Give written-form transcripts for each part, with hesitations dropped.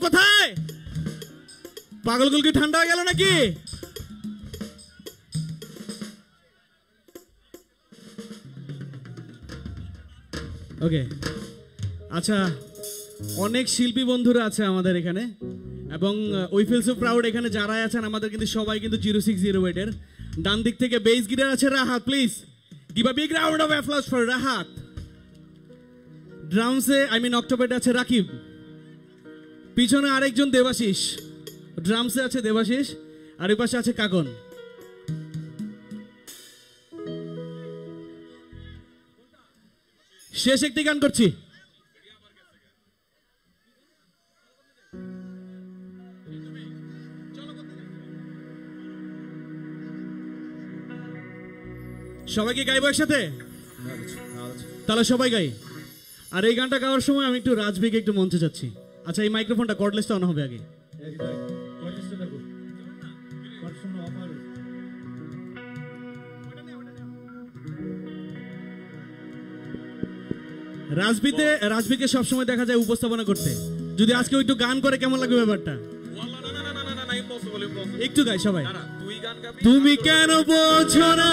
কোথায়? পাগলগুলো কি ঠান্ডা হয়ে গেল নাকি? ওকে, আচ্ছা, অনেক শিল্পী বন্ধুরা আছে আমাদের এখানে এবং উই ফিল সো প্রাউড এখানে যারা আছেন আমাদের কিন্তু সবাই কিন্তু 0608 এর। ডান দিক থেকে বেস গিটার আছে Rahat, please give a big round of applause for Rahat. ড্রামসে অক্টোপেডে আছে রাকিব, পিছনে আরেকজন দেবাশিস, ড্রামসে আছে দেবাশিস, আর এই পাশে আছে কাকন। শেষ একটি গান করছি। সবাই কি গাইবো একসাথে? তাহলে সবাই গাই। আর এই গানটা গাওয়ার সময় আমি একটু রাজবিকে একটু মঞ্চে যাচ্ছি। আচ্ছা, এই মাইক্রোফোনটা কর্ডলেসটা অন হবে আগে। রাজবিকে সবসময় দেখা যায় উপস্থাপনা করতে। যদি আজকে একটু গান করে কেমন লাগবে ব্যাপারটা? একটু গাই সবাই। তুমি কেন বোঝো না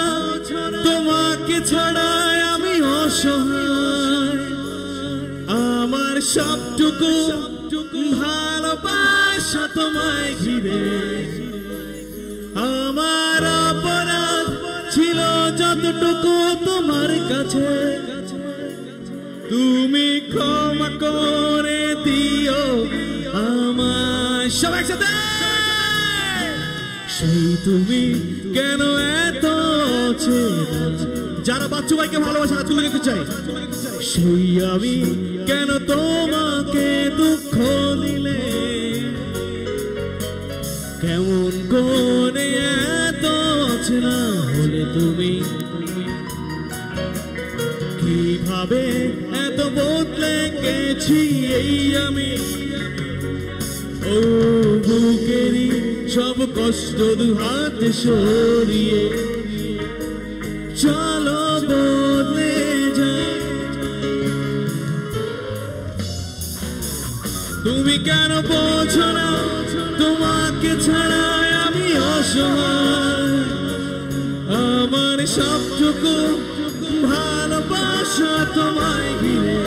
তোমাকে ছাড়াই আমি অসহায়, আমার সবটুকু ভালোবাসা তোমায় ঘিরে, আমার অপরাধ ছিল যতটুকু তোমার কাছে, তুমি ক্ষমা করে দিও আমায়। সবাই একসাথে। সেই তুমি কেন এত চেনা, যারা বাচ্চু ভাইকে ভালোবাসা তুলে দিতে চাই, সেই আমি কেন তোমাকে দুঃখ দিলে, কেমন করে এত চেনা হলে তুমি, কিভাবে এত বদলে গেছি এই আমি, ও বুকেরই সব কষ্ট দু হাতে সরিয়ে চলো বদলে যাই। তুমি কেন বোঝো না তোমাকে ছাড়া আমি অসহায়, আমার সবটুকু ভালোবাসা তোমায় ঘিরে,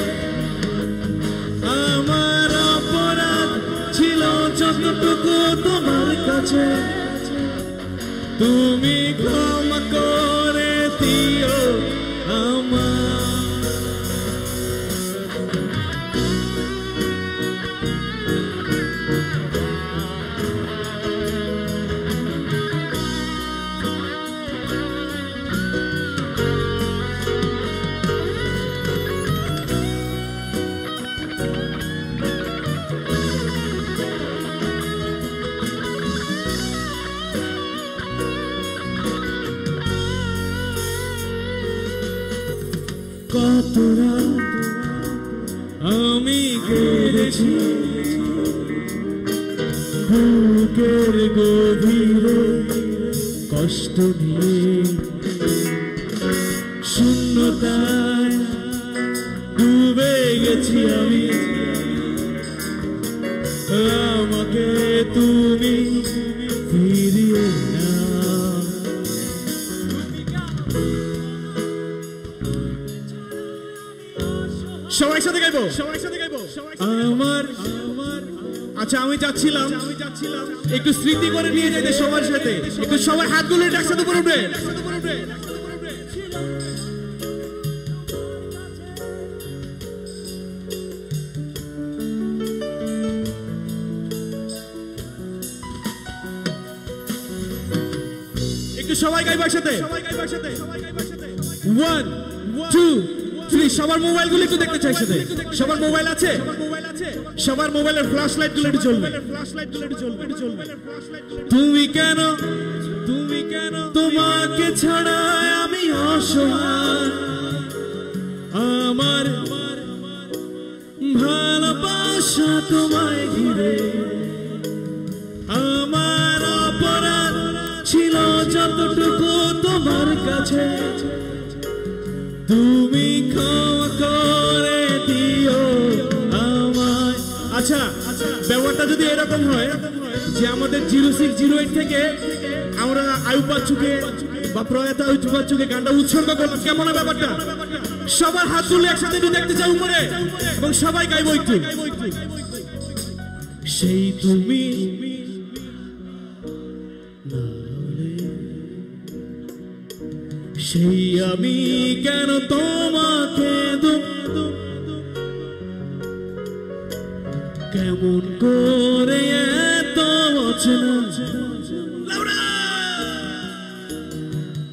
আমার অপরাধ ছিল যতটুকু তোমার কাছে, তুমি ক্ষমা করে দিও আমায়। কত রাত আমি কেঁদেছি বুকের গভীরে কষ্ট নিয়ে, শূন্যতায় ডুবে গেছি আমি, আমাকে তুমি ফিরিয়ে না। সবাই সাথে গাইবো, সবাই সাথে গাইবো। আমার আচ্ছা, আমি যাচ্ছিলাম একটু স্মৃতি করে নিয়ে যেতে সবার সাথে, একটু সবাই হাতগুলো একসাথে উপরে উঠবে। একটু সবাই গাইবো একসাথে। 1 2 3। সবার মোবাইল গুলো একটু দেখতে চাই সাথে। সবার মোবাইল আছে? সবার মোবাইলের ফ্ল্যাশ লাইট গুলো একটু জ্বলবে। তুমি কেন তোমাকে ছাড়া আমি অসহায়, আমার ভালোবাসা তোমায় ঘিরে, আমার অপরাধ ছিল যতটুকু তোমার কাছে, তুমি ক্ষমা করে দিও আমায়। আচ্ছা, ব্যাপারটা ব্যাপারটা যদি এরকম হয় যে আমাদের 0608 থেকে আমরা আয়ুব বাচ্চুকে বা প্রয়াত আয়ুব বাচ্চুকে গানটা উৎসর্গ করলাম, কেমন ব্যাপারটা? সবার হাত তুলে একসাথে দেখতে চাই উপরে এবং সবাই গাইবো একটু। সেই তুমি সেই আমি কেন তোমাকে কেমন করে এত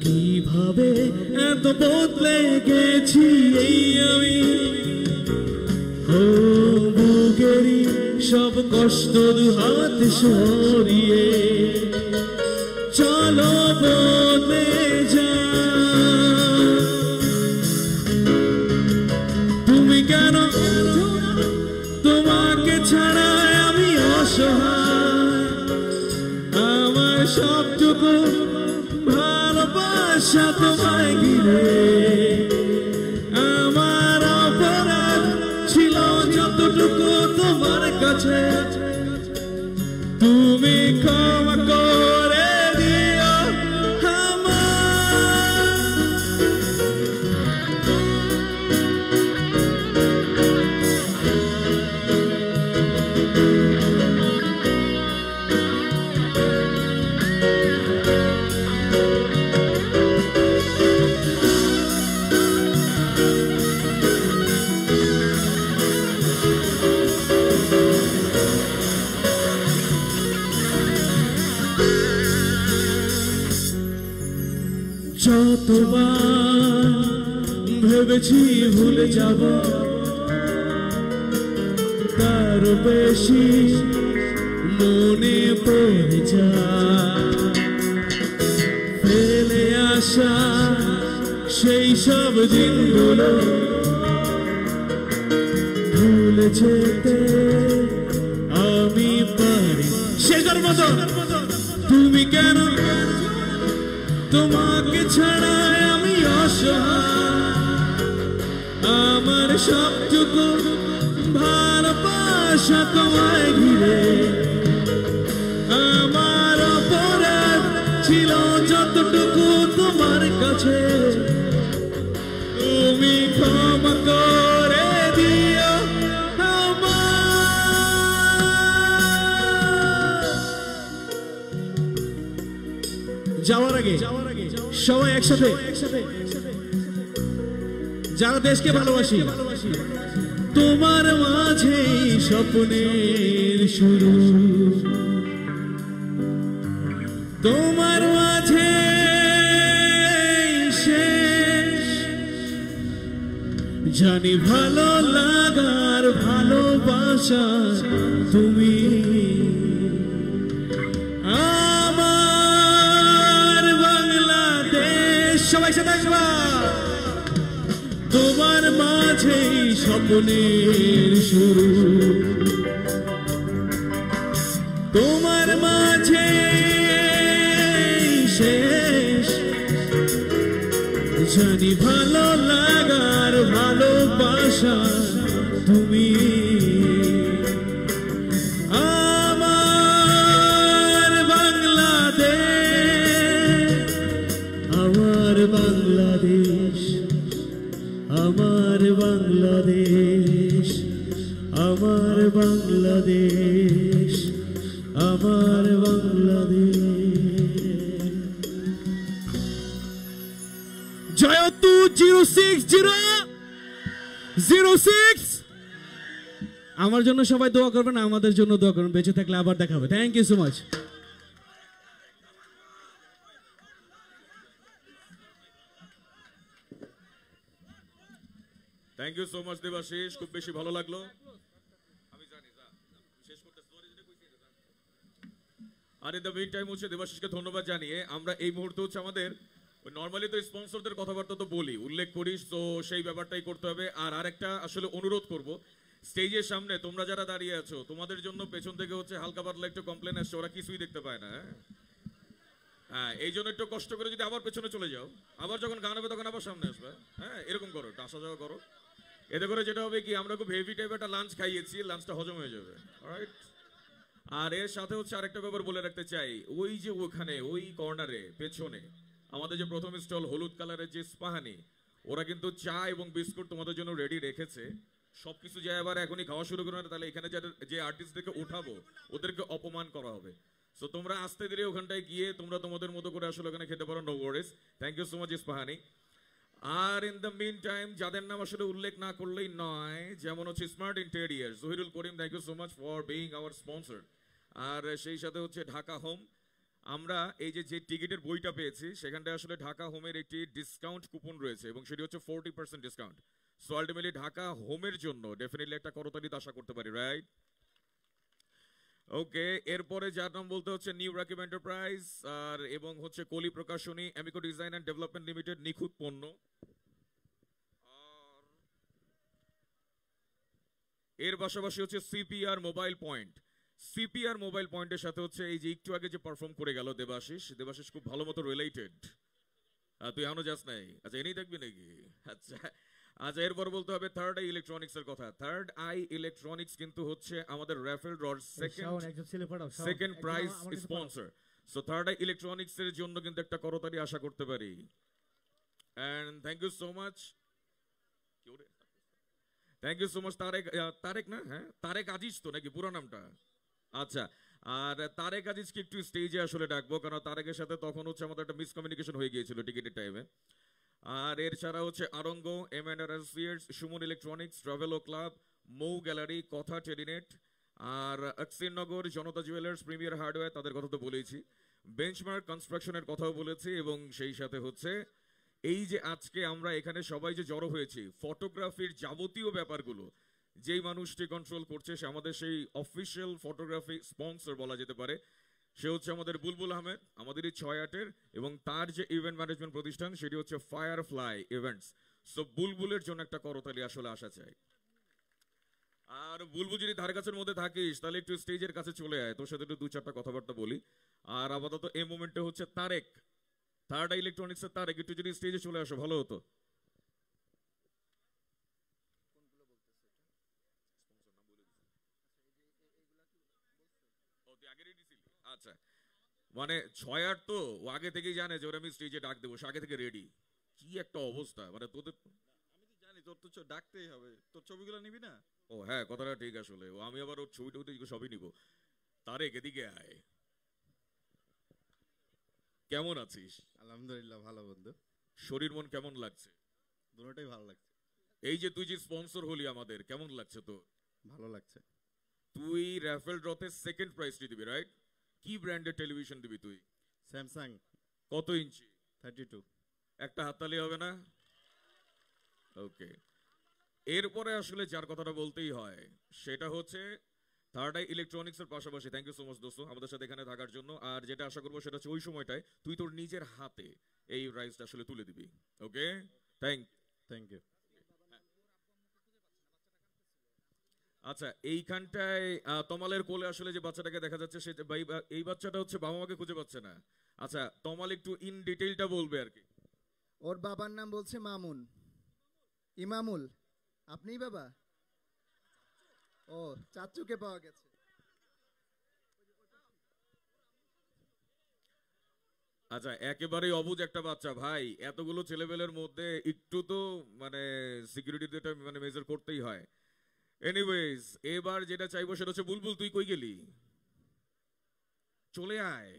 কিভাবে এত বদলে গেছি এই আমি, ও বুকেরই সব কষ্ট দুহাত সরিয়ে চলো বদলে যা। তুমি কেন তোমাকে ছাড়া আমি অসহায়, আমার সবটুকু ভালোবাসা তোমায় ঘিরে, আমার অপরাধ ছিল যতটুকু তোমার কাছে, তুমি ক্ষমা করে দিও যতবার ভেবেছি ভুলে যাব, তার বেশি মনে পড়ে যায় ফেলে আসা সেই সব দিনগুলো, ভুলে যেতে আমি পারি সেটার মতো। তুমি কেন তোমাকে ছাড়া আমি অসহায়, আমার সবটুকু ভালোবাসা তোমায় ঘিরে, আমার অপরাধ ছিল যতটুকু তোমার কাছে, তুমি ক্ষমা করে দিও যাওয়ার আগে সবাই একসাথে যারা দেশকে ভালোবাসি, তোমার মাঝে স্বপ্নের শুরু, তোমার মাঝে শেষ, জানি ভালো লাগার ভালোবাসা তুমি, সবাই সাথে তোমার মাঝে স্বপ্নের শুরু, তোমার মাঝে শেষ, জানি ভালো লাগার ভালোবাসা তুমি, আমার বাংলাদেশ, আমার বাংলাদেশ, আমার বাংলাদেশ, আমার বাংলাদেশ, আমার বাংলাদেশ। জয়তু 0606 আমার জন্য সবাই দোয়া করবেন, আমাদের জন্য দোয়া করবেন, বেঁচে থাকলে আবার দেখা হবে। Thank you so much. Thank you so much Debashis, খুব বেশি ভালো লাগলো। আমি জানি শেষ করতে আর ইন দ্য মিন টাইম হচ্ছে দেবাশিসকে ধন্যবাদ জানিয়ে আমরা এই মুহূর্তে হচ্ছে আমাদের নর্মালি তো স্পন্সরদের কথাবার্তা তো বলি, উল্লেখ করিস, তো সেই ব্যাপারটাই করতে হবে। আর আরেকটা আসলে অনুরোধ করব, স্টেজের সামনে তোমরা যারা দাঁড়িয়ে আছো তোমাদের জন্য পেছন থেকে হচ্ছে হালকা পাতলা একটু কমপ্লেন আসছে, ওরা কিছুই দেখতে পায় না। হ্যাঁ, এই জন্য একটু কষ্ট করে যদি আবার পেছনে চলে যাও, আবার যখন গান হবে তখন আবার সামনে আসবে। হ্যাঁ, এরকম করো, আসা যাওয়া করো। এতে করে যেটা হবে কি, আমরা খুব হেভি টাইপ একটা লাঞ্চ খাইয়েছি, লাঞ্চটা হজম হয়ে যাবে। অলরাইট, আর এর সাথে হচ্ছে আরেকটা ব্যাপার বলে রাখতে চাই, ওই যে ওখানে ওই কর্নারে পেছনে আমাদের যে প্রথম স্টল হলুদ কালারের যে স্পাহানি, ওরা কিন্তু চা এবং বিস্কুট তোমাদের জন্য রেডি রেখেছে। সবকিছু যে আবার এখনই খাওয়া শুরু করবে না, তাহলে এখানে যে আর্টিস্টদেরকে উঠাবো ওদেরকে অপমান করা হবে। সো তোমরা আস্তে ধীরে ওখানটায় গিয়ে তোমরা তোমাদের মতো করে আসলে ওখানে খেতে পারো, no worries. Thank you so much Ispahani. আর ইন দ্য মিন টাইম যাদের নাম আসলে উল্লেখ না করলেই নয়, যেমন হচ্ছে smart interior, Zahirul Karim, thank you so much for being our sponsor. আর সেই সাথে হচ্ছে ঢাকা হোম, আমরা এই যে টিকিটের বইটা পেয়েছি সেখানটায় আসলে ঢাকা হোমের একটি ডিসকাউন্ট কুপন রয়েছে এবং সেটি হচ্ছে 40% ডিসকাউন্ট। সো আলটিমেটলি ঢাকা হোমের জন্য ডেফিনেটলি একটা করতালিতে আশা করতে পারি, রাইট? ওকে, এরপরে যার নাম বলতে হচ্ছে নিউ রাকিব এন্টারপ্রাইজ আর এবং হচ্ছে কলি প্রকাশনী, অ্যামিকো ডিজাইন অ্যান্ড ডেভেলপমেন্ট লিমিটেড, নিখুঁত পণ্য। আর এর পাশাপাশি হচ্ছে CPR mobile point. CPR mobile পয়েন্টের সাথে হচ্ছে এই যে একটু আগে যে পারফর্ম করে গেল দেবাশিস খুব ভালো মতো রিলেটেড। তুই এখনো যাস নাই? আচ্ছা, এনেই থাকবি নাকি? আচ্ছা আচ্ছা, এরপর বলতে হবে থার্ড আই ইলেকট্রনিক্স এর কথা। থার্ড আই ইলেকট্রনিক্স কিন্তু হচ্ছে আমাদের রাফেল ড্রর second prize sponsor. So third eye electronics এর জন্য কিন্তু একটা করতালি আশা করতে পারি। And thank you so much, thank you so much Tareq না, হ্যাঁ তারেক আজিজ তো নাকি পুরো নামটা? আচ্ছা, আর তারেক আজিজকে একটু স্টেজে আসলে ডাকবো, কারণ তারেকের সাথে তখন হচ্ছে আমাদের একটা মিসকমিউনিকেশন হয়ে গিয়েছিল টিকিটের টাইমে। আর এর ছাড়া হচ্ছে আরঙ্গ, এম&আর অ্যাসোসিয়েটস, সুমন ইলেকট্রনিক্স, ট্রাভেলো ক্লাব, মৌ গ্যালারি, কথা টেলিনেট, আর আকসিরনগর, জনতা জুয়েলার্স, প্রিমিয়ার হার্ডওয়্যার, তাদের কথা তো বলেইছি। বেঞ্চমার্ক কনস্ট্রাকশনের কথাও বলেছি এবং সেই সাথে হচ্ছে এই যে আজকে আমরা এখানে সবাই যে জড়ো হয়েছি, ফটোগ্রাফির যাবতীয় ব্যাপারগুলো যেই মানুষটি কন্ট্রোল করছে, সে আমাদের সেই অফিসিয়াল ফটোগ্রাফি স্পন্সর বলা যেতে পারে। সে হচ্ছে আমাদের বুলবুল আহমেদ, আমাদের এই 6-8-এর, এবং তার যে ইভেন্ট ম্যানেজমেন্ট প্রতিষ্ঠান সেটি হচ্ছে ফায়ারফ্লাই ইভেন্টস। সো বুলবুলের জন্য একটা করতালি আসলে আসা চাই। আর বুলবুল যদি ধারে কাছের মধ্যে থাকিস তাহলে একটু স্টেজের কাছে চলে আয়, তোর সাথে একটু 2-4টা কথাবার্তা বলি। আর আপাতত এই মোমেন্টে হচ্ছে তারেক, থার্ড আই ইলেকট্রনিক্স এর তারেক, একটু যদি স্টেজে চলে আসো ভালো হতো। আচ্ছা, মানে 6-8 তো ও আগে থেকেই জানে যে ওরা আমি স্টেজে ডাক দেবো, সে আগে থেকে রেডি। কি একটা অবস্থা, মানে তোদের। আমি তো জানি তোর তো ডাকতেই হবে, তোর ছবিগুলো নিবি না? ও হ্যাঁ, কথাটা ঠিক আসলে। ও আমি আবার ওর ছবি টবি সবই নিব। তারেক এদিকে আয়। কেমন আছিস? আলহামদুলিল্লাহ ভালো বন্ধু। শরীর মন কেমন লাগছে? দুটোটাই ভালো লাগছে। এই যে তুই যে স্পন্সর হলি আমাদের, কেমন লাগছে তো? ভালো লাগছে। তুই রাফেল ড্রতে সেকেন্ড প্রাইজটি দিবি, রাইট? কি ব্র্যান্ডের টেলিভিশন দিবি তুই? স্যামসাং। কত ইঞ্চি? 32। একটা হাততালি হবে না? ওকে, এরপরে আসলে যার কথাটা বলতেই হয় সেটা হচ্ছে থার্ড আই ইলেকট্রনিক্স এর পাশাপাশি, থ্যাংক ইউ সো মাচ দোস্ত আমাদের সাথে এখানে থাকার জন্য। আর যেটা আশা করবো সেটা হচ্ছে ওই সময়টায় তুই তোর নিজের হাতে এই প্রাইজটা আসলে তুলে দিবি। ওকে, থ্যাংক ইউ। আচ্ছা, এইখানটায় তমালের কোলে আসলে যে বাচ্চাটাকে দেখা যাচ্ছে, সে এই বাচ্চাটা হচ্ছে বাবা মাকে খুঁজে পাচ্ছে না। আচ্ছা, তমাল একটু ইন ডিটেইলটা বলবে আর কি। ওর বাবার নাম বলছে মামুন, ইমামুল। আপনিই বাবা? ও, চাচুকে পাওয়া গেছে। আচ্ছা, একেবারেই অবুঝ একটা বাচ্চা ভাই, এতগুলো ছেলেবেলের মধ্যে একটু তো মানে সিকিউরিটিতে এটা মানে মেজার করতেই হয়। এনিওয়েজ, এবার যেটা চাইবো সেটা হচ্ছে বুলবুল, তুই কই গেলি? চলে আয়।